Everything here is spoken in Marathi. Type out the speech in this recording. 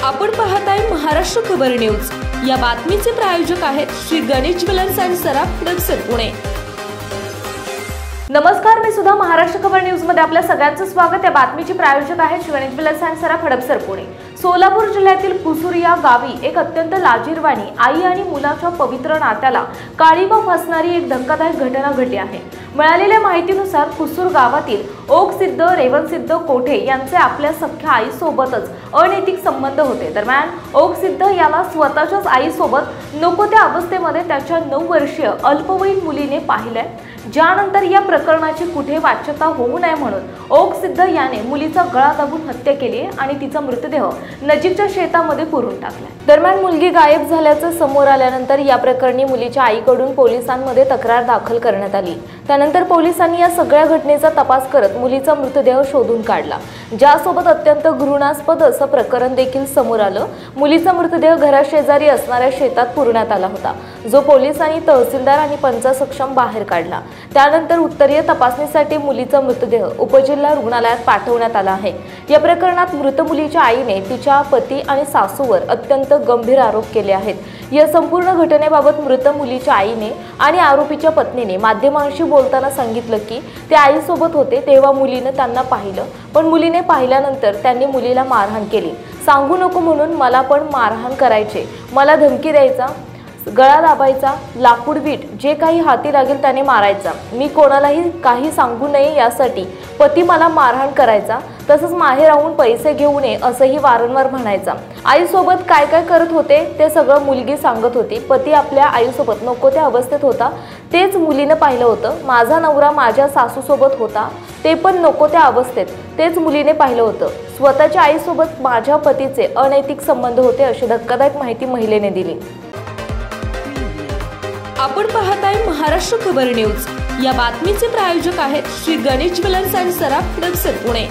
आपण पाहताय महाराष्ट्र खबर न्यूज। या बातमीचे प्रायोजक आहेत श्री गणेश ज्वेलर्स अँड सराफ हडपसर पुणे। नमस्कार, मी सुद्धा महाराष्ट्र खबर न्यूज मध्ये आपल्या सगळ्यांचं स्वागत। या बातमीचे प्रायोजक आहेत श्री गणेश ज्वेलर्स अँड सराफ हडपसर पुणे। सोलापूर जिल्ह्यातील कुसूर या गावी एक अत्यंत लाजिरवाणी आई आणि मुलाच्या पवित्र नात्याला काळीमा फासणारी एक धक्कादायक घटना घडली आहे। मिळालेल्या माहितीनुसार कुसूर गावातील ओकसिद्ध रेवणसिद्ध कोठे यांचे आपल्या सख्या आईसोबतच अनैतिक संबंध होते। दरम्यान ओकसिद्ध याला स्वतःच्याच आईसोबत नको त्या अवस्थेमध्ये त्याच्या 9 वर्षीय अल्पवयीन मुलीने पाहिले। ज्यानंतर या प्रकरणाची कुठे वाच्यता होऊ नये म्हणून ओकसिद्ध याने मुलीचा गळा दाबून हत्या केली आणि तिचा मृतदेह नजीकच्या शेतामध्ये पुरून टाकला। दरम्यान मुलगी गायब झाल्याचं समोर आल्यानंतर या प्रकरणी मुलीच्या आईकडून पोलिसांमध्ये तक्रार दाखल करण्यात आली। त्यानंतर पोलिसांनी या सगळ्या घटनेचा तपास करत मुलीचा मृतदेह शोधून काढला, ज्यासोबत अत्यंत घृणास्पद असं प्रकरण देखील समोर आलं। मुलीचा मृतदेह घराशेजारी असणाऱ्या शेतात पुरण्यात आला होता, जो पोलिसांनी तहसीलदार आणि पंचासक्षम बाहेर काढला। त्यानंतर उत्तरीय तपासणीसाठी मुलीचा मृतदेह उपजिल्हा रुग्णालयात पाठवण्यात आला आहे। या प्रकरणात मृत मुलीच्या आईने तिच्या पती आणि सासूवर अत्यंत गंभीर आरोप केले आहेत। या संपूर्ण घटनेबाबत मृत मुलीच्या आईने आणि आरोपीच्या पत्नीने माध्यमांशी बोलताना सांगितलं की ते आईसोबत होते तेव्हा मुलीने त्यांना पाहिलं, पण मुलीने पाहिल्यानंतर त्यांनी मुलीला मारहाण केली। सांगू नको म्हणून मला पण मारहाण करायचे, मला धमकी द्यायचा, गळा दाबायचा, लाकूड वीट जे काही हाती लागेल त्याने मारायचा। मी कोणालाही काही सांगू नये यासाठी पती मला मारहाण करायचा, तसंच माहेर राहून पैसे घेऊ नये असंही वारंवार म्हणायचा। आईसोबत काय काय करत होते ते सगळं मुलगी सांगत होती। पती आपल्या आईसोबत नको त्या अवस्थेत होता, तेच मुलीने पाहिलं होतं। माझा नवरा माझ्या सासूसोबत होता, ते पण नको त्या अवस्थेत, तेच मुलीने पाहिलं होतं। स्वतःच्या आईसोबत माझ्या पतीचे अनैतिक संबंध होते, अशी धक्कादायक माहिती महिलेने दिली। आपण पाहताय महाराष्ट्र खबर न्यूज। या बातमीचे प्रायोजक आहेत Shri Ganesh jewellers and Saraf Hadapsar Pune.